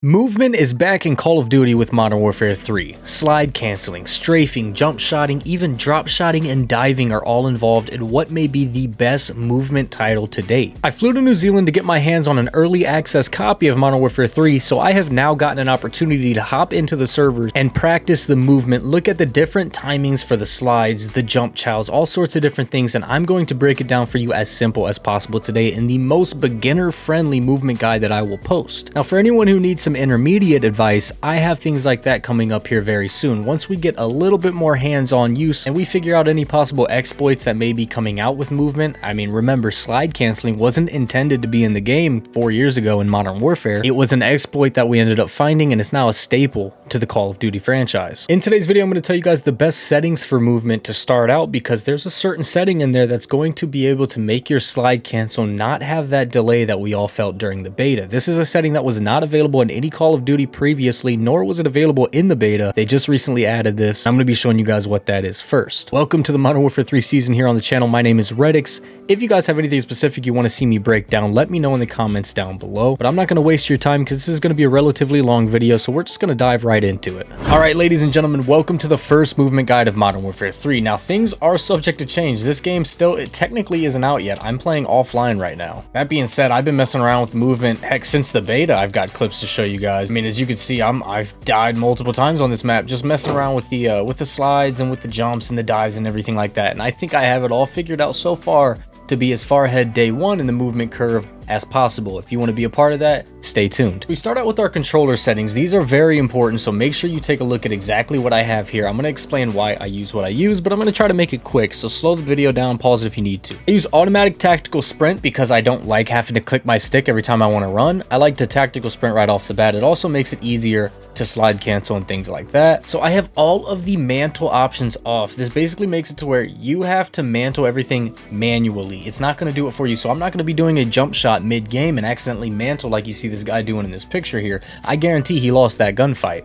Movement is back in Call of Duty with Modern Warfare 3. Slide canceling, strafing, jump shotting, even drop shotting and diving are all involved in what may be the best movement title to date. I flew to New Zealand to get my hands on an early access copy of Modern Warfare 3, so I have now gotten an opportunity to hop into the servers and practice the movement, look at the different timings for the slides, the jump chows, all sorts of different things, and I'm going to break it down for you as simple as possible today in the most beginner-friendly movement guide that I will post. Now, for anyone who needs some intermediate advice, I have things like that coming up here very soon. Once we get a little bit more hands-on use and we figure out any possible exploits that may be coming out with movement. I mean, remember, slide canceling wasn't intended to be in the game 4 years ago in Modern Warfare. It was an exploit that we ended up finding, and it's now a staple to the Call of Duty franchise. In today's video, I'm going to tell you guys the best settings for movement to start out, because there's a certain setting in there that's going to be able to make your slide cancel not have that delay that we all felt during the beta. This is a setting that was not available in any Call of Duty previously, nor was it available in the beta. They just recently added this. I'm going to be showing you guys what that is first. Welcome to the Modern Warfare 3 season here on the channel. My name is Rehtycs. If you guys have anything specific you want to see me break down, let me know in the comments down below. But I'm not going to waste your time because this is going to be a relatively long video, so we're just going to dive right into it. Alright, ladies and gentlemen, welcome to the first movement guide of Modern Warfare 3. Now, things are subject to change. This game still, it technically isn't out yet. I'm playing offline right now. That being said, I've been messing around with movement. Heck, since the beta, I've got clips to show you guys. I mean, as you can see, I've died multiple times on this map just messing around with the slides and with the jumps and the dives and everything like that. And I think I have it all figured out so far to be as far ahead day one in the movement curve as possible. If you want to be a part of that, stay tuned. We start out with our controller settings. These are very important, so make sure you take a look at exactly what I have here. I'm going to explain why I use what I use, but I'm going to try to make it quick, so slow the video down, pause it if you need to. I use automatic tactical sprint because I don't like having to click my stick every time I want to run. I like to tactical sprint right off the bat. It also makes it easier to slide cancel and things like that. So I have all of the mantle options off. This basically makes it to where you have to mantle everything manually. It's not going to do it for you, so I'm not going to be doing a jump shot mid-game and accidentally mantle like you see this guy doing in this picture here. I guarantee he lost that gunfight.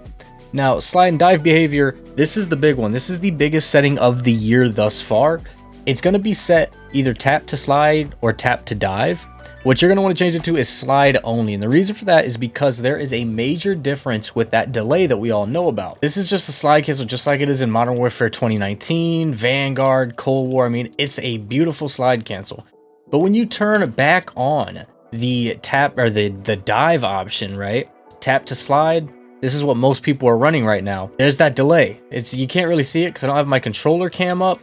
Now, slide and dive behavior, this is the big one. This is the biggest setting of the year thus far. It's going to be set either tap to slide or tap to dive. What you're going to want to change it to is slide only, and the reason for that is because there is a major difference with that delay that we all know about. This is just a slide cancel just like it is in Modern Warfare 2019, Vanguard, Cold War. I mean, it's a beautiful slide cancel. But when you turn back on the tap or the dive option, right? Tap to slide. This is what most people are running right now. There's that delay. You can't really see it because I don't have my controller cam up.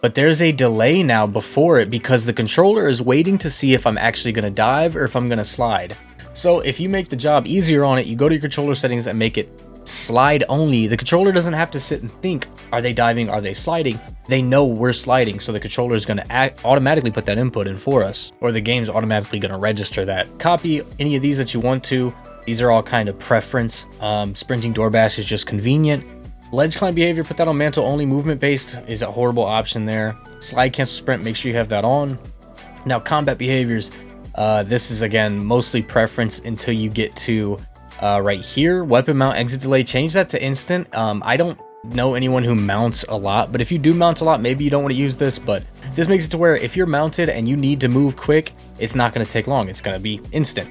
But there's a delay now before it because the controller is waiting to see if I'm actually going to dive or if I'm going to slide. So if you make the job easier on it, you go to your controller settings and make it slide only. The controller doesn't have to sit and think, are they diving, are they sliding? They know we're sliding, so the controller is going to automatically put that input in for us, or the game's automatically going to register that. Copy any of these that you want to. These are all kind of preference. Sprinting door bash is just convenient. Ledge climb behavior, put that on mantle only. Movement based is a horrible option there. Slide cancel sprint, make sure you have that on. Now, combat behaviors, this is again mostly preference until you get to right here. Weapon mount exit delay, change that to instant. I don't know anyone who mounts a lot, but if you do mount a lot, maybe you don't want to use this, but this makes it to where if you're mounted and you need to move quick, it's not going to take long. It's going to be instant.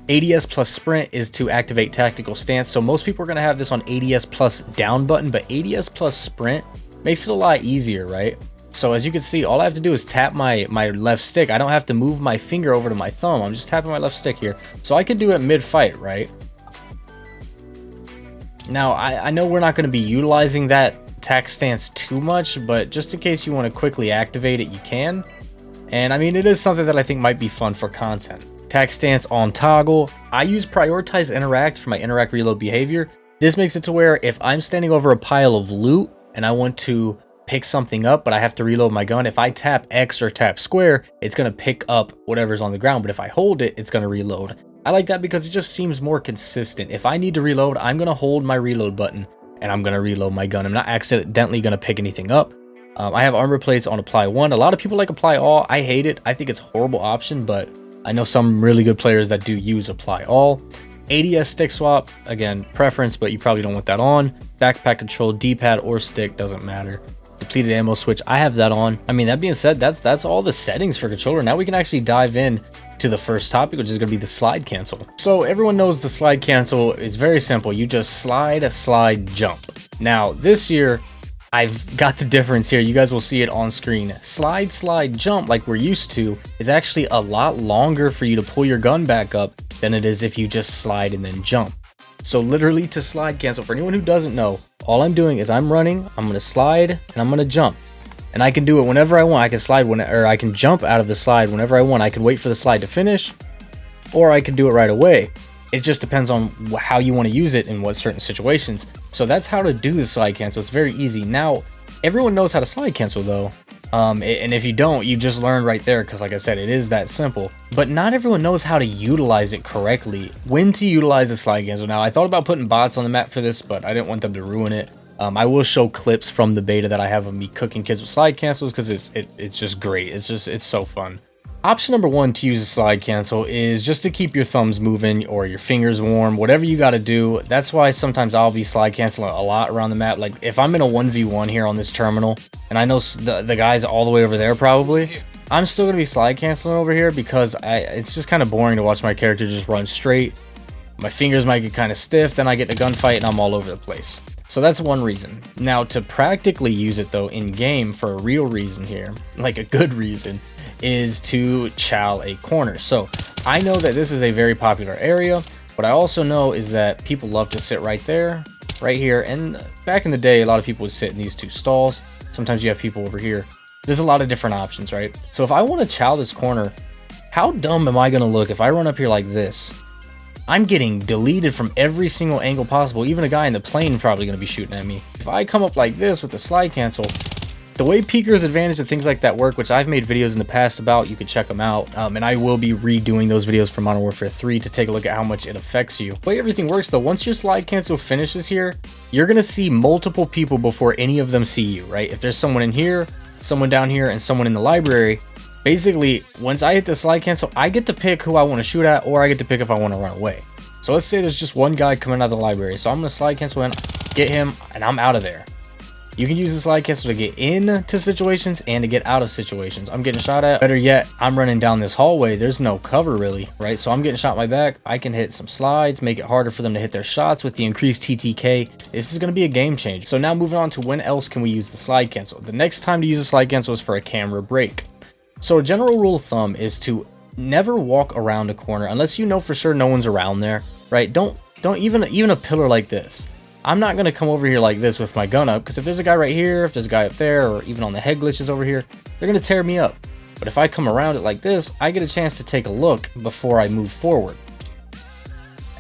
ADS plus sprint is to activate tactical stance, so most people are going to have this on ADS plus down button, but ADS plus sprint makes it a lot easier, right? So as you can see, all I have to do is tap my left stick. I don't have to move my finger over to my thumb. I'm just tapping my left stick here, so I can do it mid-fight, right? Now, I know we're not going to be utilizing that tac stance too much, but just in case you want to quickly activate it, you can. And I mean, it is something that I think might be fun for content. Tac stance on toggle. I use prioritize interact for my interact reload behavior. This makes it to where if I'm standing over a pile of loot and I want to pick something up, but I have to reload my gun, if I tap X or tap square, it's going to pick up whatever's on the ground. But if I hold it, it's going to reload. I like that because it just seems more consistent. If I need to reload, I'm going to hold my reload button and I'm going to reload my gun. I'm not accidentally going to pick anything up. I have armor plates on apply 1. A lot of people like apply all. I hate it. I think it's a horrible option, but I know some really good players that do use apply all. ADS stick swap, again, preference, but you probably don't want that on. Backpack control, D-pad or stick, doesn't matter. Depleted ammo switch, I have that on. I mean, that being said, that's all the settings for controller. Now we can actually dive in to the first topic, which is going to be the slide cancel. So everyone knows the slide cancel is very simple. You just slide, jump. Now this year, I've got the difference here. You guys will see it on screen. Slide, jump, like we're used to, is actually a lot longer for you to pull your gun back up than it is if you just slide and then jump. So literally to slide cancel, for anyone who doesn't know, all I'm doing is I'm running, I'm going to slide, and I'm going to jump. And I can do it whenever I want. I can slide or I can jump out of the slide whenever I want. I can wait for the slide to finish, or I can do it right away. It just depends on how you want to use it in what certain situations. So that's how to do the slide cancel. It's very easy. Now, everyone knows how to slide cancel though. And if you don't, you just learned right there, because like I said, it is that simple. But not everyone knows how to utilize it correctly. When to utilize the slide cancel. Now, I thought about putting bots on the map for this, but I didn't want them to ruin it. I will show clips from the beta that I have of me cooking kids with slide cancels, because it's just great. It's so fun. Option number one to use a slide cancel is just to keep your thumbs moving or your fingers warm, whatever you got to do. That's why sometimes I'll be slide canceling a lot around the map. Like if I'm in a 1v1 here on this terminal, and I know the guys all the way over there probably, I'm still going to be slide canceling over here because it's just kind of boring to watch my character just run straight. My fingers might get kind of stiff, then I get to gunfight and I'm all over the place. So that's one reason. Now to practically use it though in game for a real reason here, like a good reason, is to chow a corner. So I know that this is a very popular area. What I also know is that people love to sit right there, right here. And back in the day, a lot of people would sit in these two stalls. Sometimes you have people over here. There's a lot of different options, right? So if I want to chow this corner, how dumb am I going to look if I run up here like this? I'm getting deleted from every single angle possible. Even a guy in the plane probably going to be shooting at me. If I come up like this with the slide cancel, the way Peeker's Advantage and things like that work, which I've made videos in the past about, you can check them out. And I will be redoing those videos for Modern Warfare 3 to take a look at how much it affects you. The way everything works though, once your slide cancel finishes here, you're going to see multiple people before any of them see you, right? If there's someone in here, someone down here, and someone in the library, basically, once I hit the slide cancel, I get to pick who I want to shoot at, or I get to pick if I want to run away. So let's say there's just one guy coming out of the library. So I'm going to slide cancel in, get him, and I'm out of there. You can use the slide cancel to get into situations and to get out of situations. I'm getting shot at. Better yet, I'm running down this hallway. There's no cover really, right? So I'm getting shot in my back. I can hit some slides, make it harder for them to hit their shots with the increased TTK. This is going to be a game changer. So now moving on to when else can we use the slide cancel. The next time to use the slide cancel is for a camera break. So a general rule of thumb is to never walk around a corner unless you know for sure no one's around there, right? Don't even a pillar like this. I'm not going to come over here like this with my gun up, because if there's a guy right here, if there's a guy up there, or even on the head glitches over here, they're going to tear me up. But if I come around it like this, I get a chance to take a look before I move forward.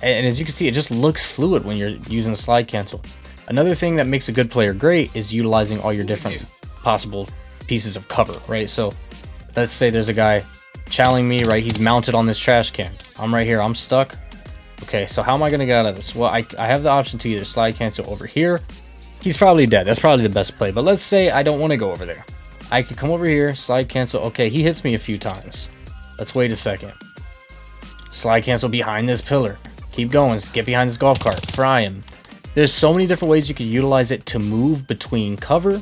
And as you can see, it just looks fluid when you're using the slide cancel. Another thing that makes a good player great is utilizing all your different possible pieces of cover, right? So let's say there's a guy challenging me, right? He's mounted on this trash can. I'm right here. I'm stuck. Okay, so how am I going to get out of this? Well, I have the option to either slide cancel over here. He's probably dead. That's probably the best play. But let's say I don't want to go over there. I could come over here, slide cancel. Okay, he hits me a few times. Let's wait a second. Slide cancel behind this pillar. Keep going. Get behind this golf cart. Fry him. There's so many different ways you could utilize it to move between cover,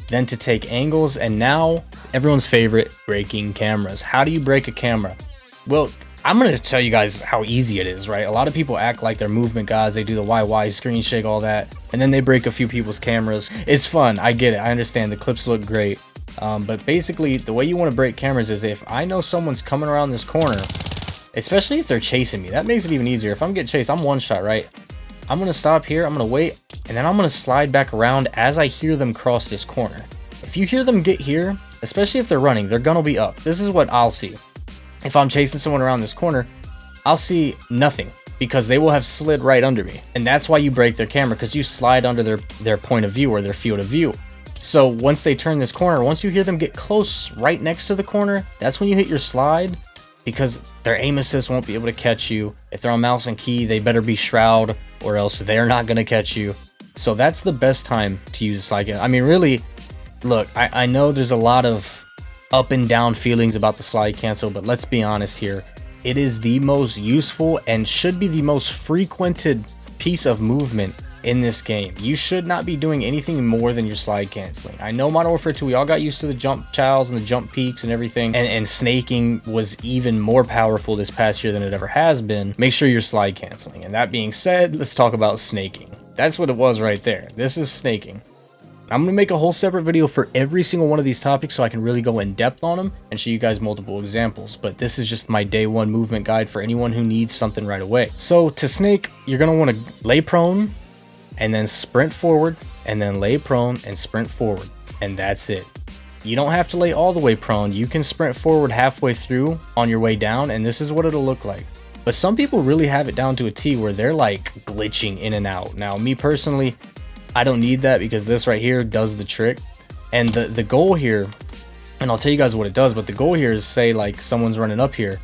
then to take angles, and now everyone's favorite, breaking cameras. How do you break a camera? Well, I'm going to tell you guys how easy it is, right? A lot of people act like they're movement guys. They do the YY screen shake, all that, and then they break a few people's cameras. It's fun. I get it. I understand. The clips look great. But basically, the way you want to break cameras is if I know someone's coming around this corner, especially if they're chasing me. That makes it even easier. If I'm getting chased, I'm one shot, right? I'm going to stop here. I'm going to wait, and then I'm going to slide back around as I hear them cross this corner. If you hear them get here, especially if they're running, their gun will be up. This is what I'll see. If I'm chasing someone around this corner, I'll see nothing because they will have slid right under me. And that's why you break their camera, because you slide under their point of view or their field of view. So once they turn this corner, once you hear them get close right next to the corner, that's when you hit your slide, because their aim assist won't be able to catch you. If they're on mouse and key, they better be shroud or else they're not going to catch you. So that's the best time to use a slide cancel. I mean, really, look, I know there's a lot of up and down feelings about the slide cancel, but let's be honest here. It is the most useful and should be the most frequented piece of movement in this game. You should not be doing anything more than your slide canceling. I know Modern Warfare 2, we all got used to the jump chows and the jump peaks and everything, and snaking was even more powerful this past year than it ever has been. Make sure you're slide canceling. And that being said, let's talk about snaking. That's what it was right there. This is snaking. I'm going to make a whole separate video for every single one of these topics so I can really go in depth on them and show you guys multiple examples. But this is just my day one movement guide for anyone who needs something right away. So to snake, you're going to want to lay prone and then sprint forward, and then lay prone and sprint forward. And that's it. You don't have to lay all the way prone. You can sprint forward halfway through on your way down, and this is what it'll look like. But some people really have it down to a T where they're like glitching in and out. Now, me personally, I don't need that because this right here does the trick. And the goal here, and I'll tell you guys what it does, but the goal here is, say like someone's running up here,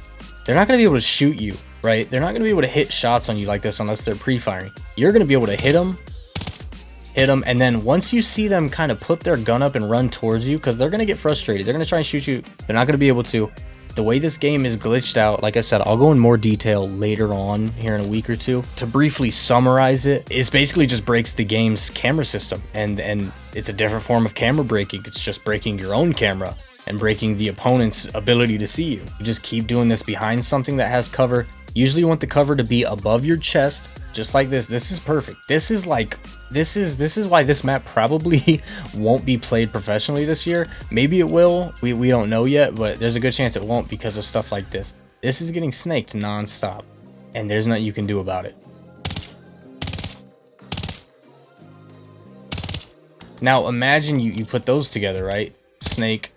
they're not going to be able to shoot you, right? They're not going to be able to hit shots on you like this unless they're pre-firing. You're going to be able to hit them, and then once you see them kind of put their gun up and run towards you, because they're going to get frustrated, they're going to try and shoot you, they're not going to be able to. The way this game is glitched out, like I said, I'll go in more detail later on here in a week or two. To briefly summarize it, it basically just breaks the game's camera system, and it's a different form of camera breaking. It's just breaking your own camera and breaking the opponent's ability to see you. You just keep doing this behind something that has cover. Usually you want the cover to be above your chest, just like this. This is perfect. This is why this map probably won't be played professionally this year. Maybe it will. We don't know yet, but there's a good chance it won't because of stuff like this. This is getting snaked non-stop, and there's nothing you can do about it. Now imagine you put those together, right? Snake,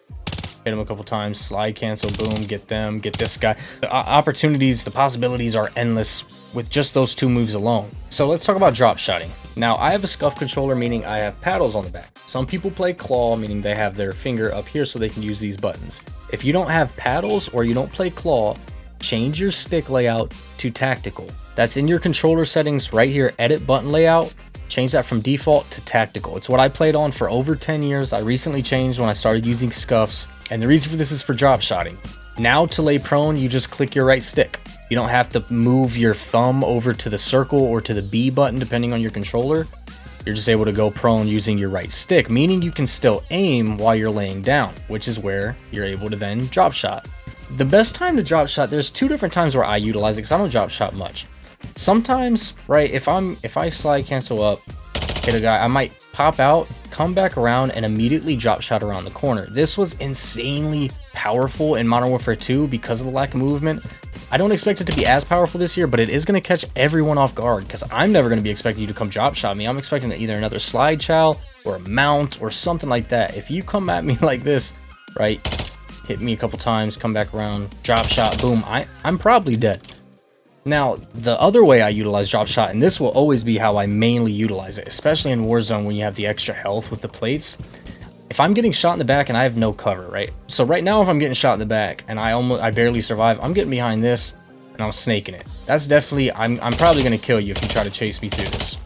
hit him a couple times, slide cancel, boom, get them, get this guy. The opportunities, the possibilities are endless with just those two moves alone. So let's talk about drop shotting. Now, I have a scuff controller, meaning I have paddles on the back. Some people play claw, meaning they have their finger up here so they can use these buttons. If you don't have paddles or you don't play claw, change your stick layout to tactical. That's in your controller settings right here, edit button layout. Change that from default to tactical. It's what I played on for over 10 years. I recently changed when I started using scuffs, and the reason for this is for drop shotting. Now to lay prone, you just click your right stick. You don't have to move your thumb over to the circle or to the B button depending on your controller. You're just able to go prone using your right stick, meaning you can still aim while you're laying down, which is where you're able to then drop shot. The best time to drop shot, there's two different times where I utilize it because I don't drop shot much. Sometimes, right, if I slide cancel up, hit a guy, I might pop out, come back around, and immediately drop shot around the corner. This was insanely powerful in Modern Warfare 2 because of the lack of movement. I don't expect it to be as powerful this year, but it is going to catch everyone off guard because I'm never going to be expecting you to come drop shot me. I'm expecting either another slide chow or a mount or something like that. If you come at me like this, right, hit me a couple times, come back around, drop shot, boom, I'm probably dead. Now, the other way I utilize drop shot, and this will always be how I mainly utilize it, especially in Warzone when you have the extra health with the plates. If I'm getting shot in the back and I have no cover, right? So right now, if I'm getting shot in the back and I barely survive, I'm getting behind this and I'm snaking it. That's definitely, I'm probably going to kill you if you try to chase me through this.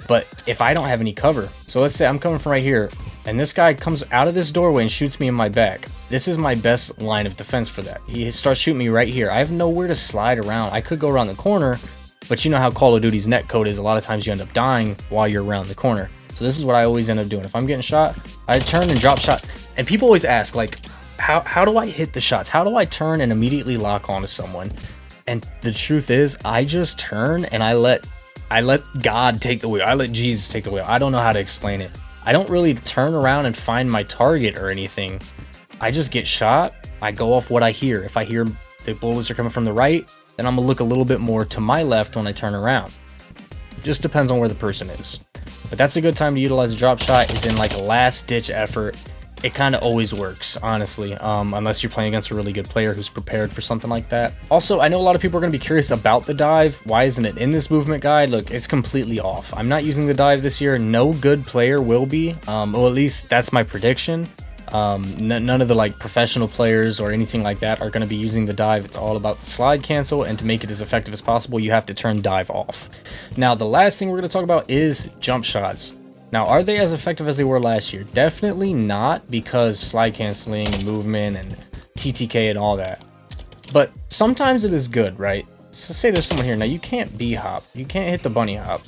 But if I don't have any cover, so let's say I'm coming from right here and this guy comes out of this doorway and shoots me in my back. This is my best line of defense for that. He starts shooting me right here. I have nowhere to slide around. I could go around the corner, but you know how Call of Duty's netcode is. A lot of times you end up dying while you're around the corner. So this is what I always end up doing. If I'm getting shot, I turn and drop shot. And people always ask, like, how do I hit the shots? How do I turn and immediately lock onto someone? And the truth is, I just turn and I let God take the wheel. I let Jesus take the wheel. I don't know how to explain it. I don't really turn around and find my target or anything. I just get shot. I go off what I hear. If I hear the bullets are coming from the right, then I'm gonna look a little bit more to my left when I turn around. It just depends on where the person is. But that's a good time to utilize a drop shot, is in like a last ditch effort. It kind of always works, honestly, unless you're playing against a really good player who's prepared for something like that. Also, I know a lot of people are going to be curious about the dive. Why isn't it in this movement guide? Look, it's completely off. I'm not using the dive this year. No good player will be. Well, at least that's my prediction. None of the like professional players or anything like that are going to be using the dive. It's all about the slide cancel, and to make it as effective as possible, you have to turn dive off. Now, the last thing we're going to talk about is jump shots. Now, are they as effective as they were last year? Definitely not, because slide canceling and movement and TTK and all that. But sometimes it is good, right? So say there's someone here. Now, you can't B hop. You can't hit the bunny hop.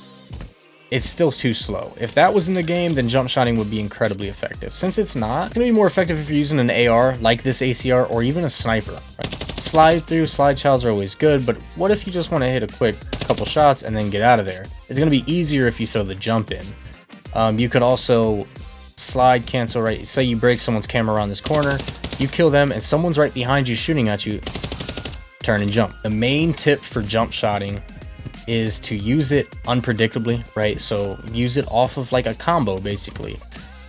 it's still too slow. If that was in the game, then jump shotting would be incredibly effective. Since it's not, it's gonna be more effective if you're using an AR like this ACR or even a sniper. Right? Slide through, slide chows are always good, but what if you just want to hit a quick couple shots and then get out of there? It's gonna be easier if you throw the jump in. You could also slide cancel, right? Say you break someone's camera around this corner, you kill them, and someone's right behind you shooting at you. Turn and jump. The main tip for jump shotting is to use it unpredictably, right? So use it off of like a combo, basically.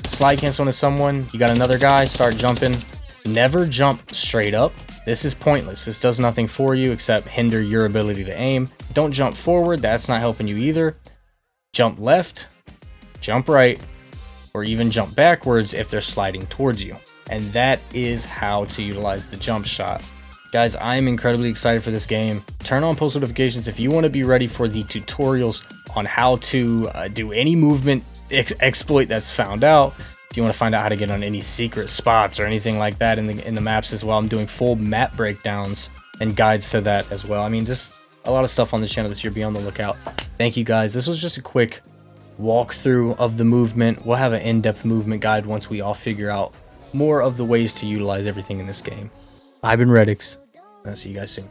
Slide cancel into someone, you got another guy, start jumping. Never jump straight up. This is pointless. This does nothing for you except hinder your ability to aim. Don't jump forward, that's not helping you either. Jump left, jump right, or even jump backwards if they're sliding towards you. And that is how to utilize the jump shot. Guys, I am incredibly excited for this game. Turn on post notifications if you want to be ready for the tutorials on how to do any movement exploit that's found out. If you want to find out how to get on any secret spots or anything like that in the maps as well, I'm doing full map breakdowns and guides to that as well. I mean, just a lot of stuff on the channel this year. Be on the lookout. Thank you guys. This was just a quick walkthrough of the movement. We'll have an in-depth movement guide once we all figure out more of the ways to utilize everything in this game. I've been Rehtycs. I'll see you guys soon.